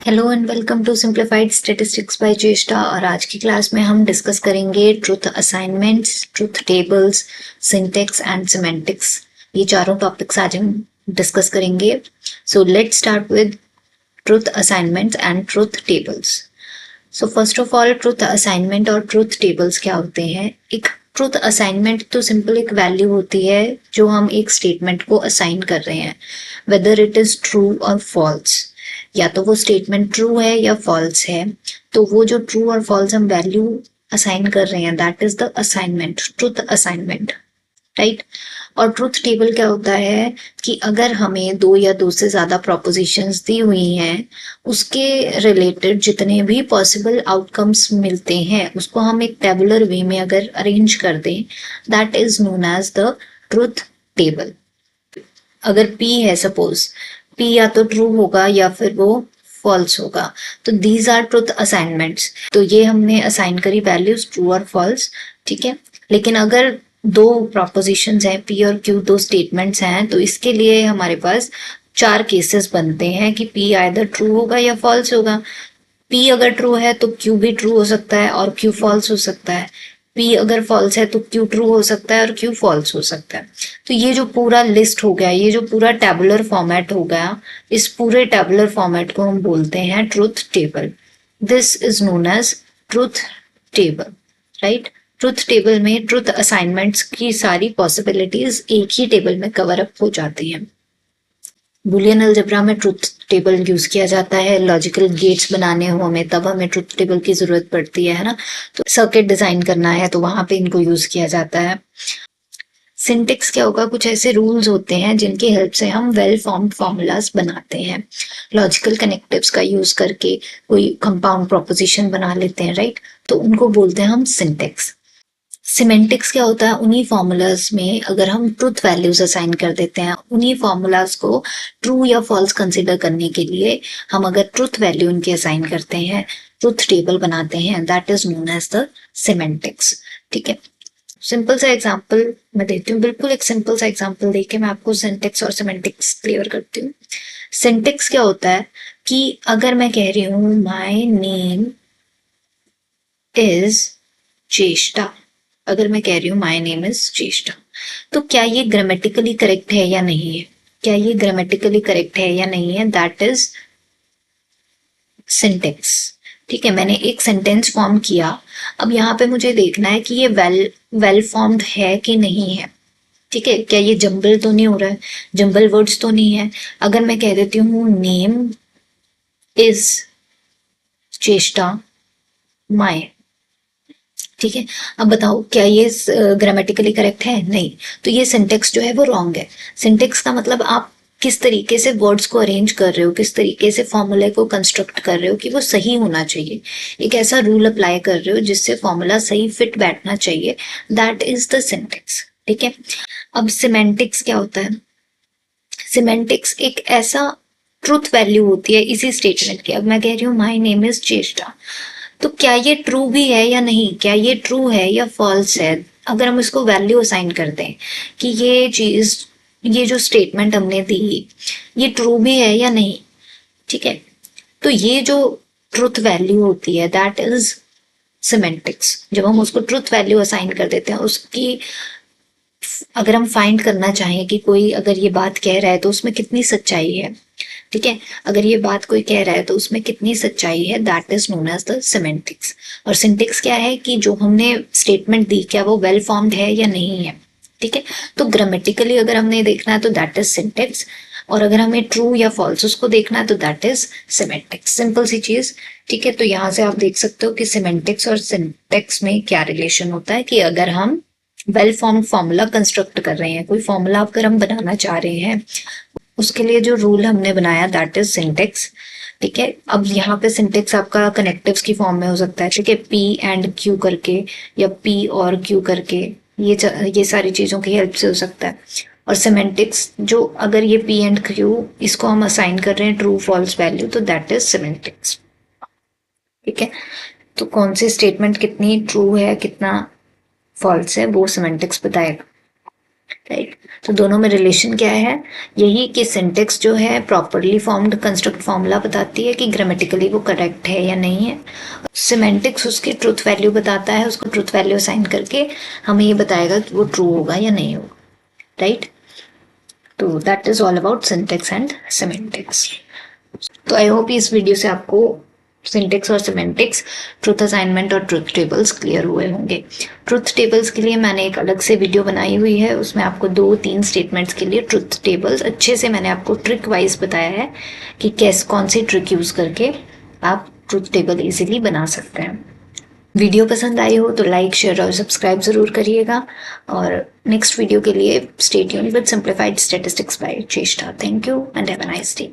Hello and welcome to simplified statistics by Cheshta. और आज की क्लास में हम डिस्कस करेंगे truth assignments, truth tables, syntax and semantics. ये चारों टॉपिक्स आज हम डिस्कस करेंगे। So let's start with truth assignments and truth tables. So first of all, truth assignment और ट्रुथ टेबल्स क्या होते हैं? एक ट्रुथ असाइनमेंट तो सिंपल एक वैल्यू होती है जो हम एक स्टेटमेंट को असाइन कर रहे हैं, वेदर इट इज ट्रू और फॉल्स। या तो वो स्टेटमेंट ट्रू है या फॉल्स है, तो वो जो ट्रू और फॉल्स हम वैल्यू असाइन कर रहे हैं, that is the assignment, truth assignment, right. और ट्रुथ टेबल क्या होता है कि अगर हमें दो या दो से ज्यादा प्रोपोजिशंस दी हुई हैं, उसके रिलेटेड जितने भी पॉसिबल आउटकम्स मिलते हैं उसको हम एक टेबुलर वे में अगर अरेंज कर दें, that is known as the truth table. अगर P है, सपोज P या तो ट्रू होगा या फिर वो फॉल्स होगा, तो दीज आर ट्रुथ असाइनमेंट्स। तो ये हमने असाइन करी वैल्यूज ट्रू और फॉल्स, ठीक है। लेकिन अगर दो प्रोपोजिशंस हैं, P और Q, दो स्टेटमेंट्स हैं, तो इसके लिए हमारे पास चार केसेस बनते हैं कि P आइदर ट्रू होगा या फॉल्स होगा। P अगर ट्रू है तो Q भी ट्रू हो सकता है और Q फॉल्स हो सकता है। P अगर फॉल्स है तो Q ट्रू हो सकता है और Q फॉल्स हो सकता है। तो ये जो पूरा लिस्ट हो गया, ये जो पूरा टेबुलर फॉर्मेट हो गया, इस पूरे टेबुलर फॉर्मेट को हम बोलते हैं truth table. This is known as truth table, right. Truth table में ट्रुथ असाइनमेंट्स की सारी पॉसिबिलिटीज एक ही टेबल में कवर अप हो जाती हैं। बुलियन अलजेब्रा में ट्रुथ टेबल यूज किया जाता है। लॉजिकल गेट्स बनाने हो हमें, तब हमें ट्रुथ टेबल की जरूरत पड़ती है ना। तो सर्किट डिजाइन करना है तो वहां पे इनको यूज किया जाता है। सिंटेक्स क्या होगा? कुछ ऐसे रूल्स होते हैं जिनकी हेल्प से हम वेल फॉर्म्ड फॉर्मूलाज बनाते हैं। लॉजिकल कनेक्टिव्स का यूज करके कोई कंपाउंड प्रोपोजिशन बना लेते हैं, राइट। तो उनको बोलते हैं हम सिंटेक्स। सिमेंटिक्स क्या होता है? उन्हीं फॉर्मूलाज में अगर हम ट्रुथ वैल्यूज असाइन कर देते हैं, उन्हीं फॉर्मूलाज को ट्रू या फॉल्स कंसिडर करने के लिए हम अगर ट्रुथ वैल्यू उनकी असाइन करते हैं, ट्रुथ टेबल बनाते हैं, that is known as the semantics, ठीक है। सिंपल सा एग्जांपल मैं देती हूँ, बिल्कुल एक सिंपल सा एग्जांपल देके मैं आपको सिंटेक्स और सिमेंटिक्स क्लियर करती हूँ। सिंटेक्स क्या होता है कि अगर मैं कह रही हूँ माय नेम इज चेष्टा, अगर मैं कह रही हूँ माय नेम इज चेष्टा, तो क्या ये ग्रामेटिकली करेक्ट है या नहीं है? क्या ये ग्रामेटिकली करेक्ट है या नहीं है? दैट इज सिंटेक्स, ठीक है। मैंने एक सेंटेंस फॉर्म किया, अब यहाँ पे मुझे देखना है कि ये वेल फॉर्म्ड है कि नहीं है, ठीक है। क्या ये जंबल तो नहीं हो रहा है, जंबल वर्ड्स तो नहीं है। अगर मैं कह देती हूँ नेम इज चेष्टा माय, ठीक है। अब बताओ क्या ये ग्रामेटिकली करेक्ट है? नहीं। तो ये सिंटेक्स जो है वो रॉन्ग है। सिंटेक्स का मतलब आप किस तरीके से वर्ड्स को अरेंज कर रहे हो, किस तरीके से फॉर्मूले को कंस्ट्रक्ट कर रहे हो कि वो सही होना चाहिए। एक ऐसा रूल अप्लाई कर रहे हो जिससे फॉर्मूला सही फिट बैठना चाहिए, दैट इज द सिंटेक्स, ठीक है। अब सिमेंटिक्स क्या होता है? सिमेंटिक्स एक ऐसा ट्रुथ वैल्यू होती है इसी स्टेटमेंट की। अब मैं कह रही हूँ माय नेम इज चेष्टा, तो क्या ये ट्रू भी है या नहीं, क्या ये ट्रू है या फॉल्स है? अगर हम इसको वैल्यू असाइन कर दें कि ये चीज, ये जो स्टेटमेंट हमने दी, ये ट्रू भी है या नहीं, ठीक है। तो ये जो ट्रुथ वैल्यू होती है, दैट इज सिमेंटिक्स। जब हम उसको ट्रुथ वैल्यू असाइन कर देते हैं, उसकी अगर हम फाइंड करना चाहें कि कोई अगर ये बात कह रहा है तो उसमें कितनी सच्चाई है, ठीक है। अगर ये बात कोई कह रहा है तो उसमें कितनी सच्चाई है, that is known as the semantics. और सिंटेक्स क्या है कि जो हमने स्टेटमेंट दी, क्या वो वेल फॉर्म्ड है या नहीं है, ठीक है। तो ग्रामेटिकली अगर हमने देखना है तो दैट इज सिंटेक्स, और अगर हमें ट्रू या फॉल्स उसको देखना है तो दैट इज सिमेंटिक्स। सिंपल सी चीज, ठीक है। तो यहाँ से आप देख सकते हो कि सिमेंटिक्स और सिंटेक्स में क्या रिलेशन होता है कि अगर हम वेल फॉर्म्ड फॉर्मूला कंस्ट्रक्ट कर रहे हैं, कोई फॉर्मूला अगर हम बनाना चाह रहे हैं, उसके लिए जो रूल हमने बनाया दैट इज सिंटेक्स, ठीक है। अब यहाँ पे सिंटेक्स आपका कनेक्टिव्स की फॉर्म में हो सकता है, ठीक है, P एंड Q करके या P और Q करके, ये सारी चीजों की हेल्प से हो सकता है। और सिमेंटिक्स जो अगर ये P एंड Q इसको हम असाइन कर रहे हैं ट्रू फॉल्स वैल्यू, तो दैट इज सिमेंटिक्स, ठीक है। तो कौन सी स्टेटमेंट कितनी ट्रू है कितना फॉल्स है वो सिमेंटिक्स बताएगा। राइट। तो दोनों में रिलेशन क्या है, यही कि सिंटेक्स जो है प्रॉपरली फॉर्म्ड कंस्ट्रक्ट फॉर्मूला बताती है कि ग्रामेटिकली वो करेक्ट है या नहीं है। सिमेंटिक्स उसकी ट्रुथ वैल्यू बताता है, उसको ट्रुथ वैल्यू असाइन करके हमें ये बताएगा कि वो ट्रू होगा या नहीं होगा, राइट। तो that is all about syntax and semantics. तो आई होप इस वीडियो से आपको सिंटेक्स और सिमेंटिक्स, ट्रुथ असाइनमेंट और ट्रुथ टेबल्स क्लियर हुए होंगे। ट्रुथ टेबल्स के लिए मैंने एक अलग से वीडियो बनाई हुई है, उसमें आपको 2-3 स्टेटमेंट्स के लिए ट्रुथ टेबल्स अच्छे से मैंने आपको ट्रिक वाइज बताया है कि कैसे कौन सी ट्रिक यूज करके आप ट्रुथ टेबल इजीली बना सकते हैं। वीडियो पसंद आई हो तो लाइक, शेयर और सब्सक्राइब ज़रूर करिएगा, और नेक्स्ट वीडियो के लिए stay tuned with simplified statistics by Cheshta. Thank you and have a nice day.